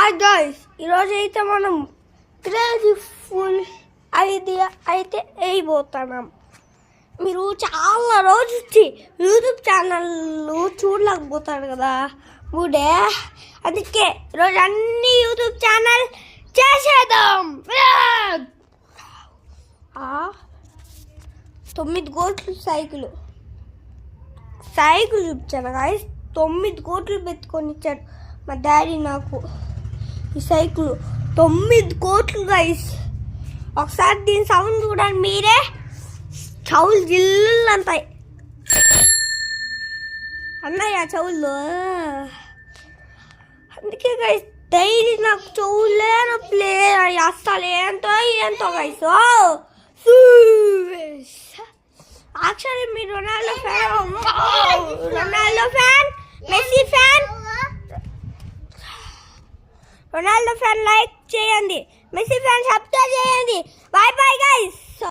Hi guys, ఈరోజు అయితే మనం క్రేజీ ఫుల్ ఐడియా అయితే వేయబోతున్నాం. మీరు చాలా రోజు వచ్చి యూట్యూబ్ ఛానల్ చూడలేకపోతారు కదా మూడే, అందుకే ఈరోజు అన్ని యూట్యూబ్ ఛానల్ చేసేద్దాం. 9 కోట్లు సైకిల్ చూపించాను గాయస్. 9 కోట్లు పెట్టుకొని ఇచ్చాడు మా డాడీ నాకు ఈ సైకిల్. 9 కోట్లు గైస్. ఒకసారి దీని సౌండ్ చూడండి మీరే, చెవులు జిల్లు అంతాయి అన్నయ్య చెవుల్లో. అందుకే గైస్ డైలీ నాకు చెవులే నొప్పులే అస్సలు ఏంటో గైస్. యాక్చువల్లీ మీరు Ronaldo fan, Messi fan, Ronaldo fan like చేయండి, మెస్సీ ఫ్యాన్ సబ్స్క్రైబ్ చేయండి.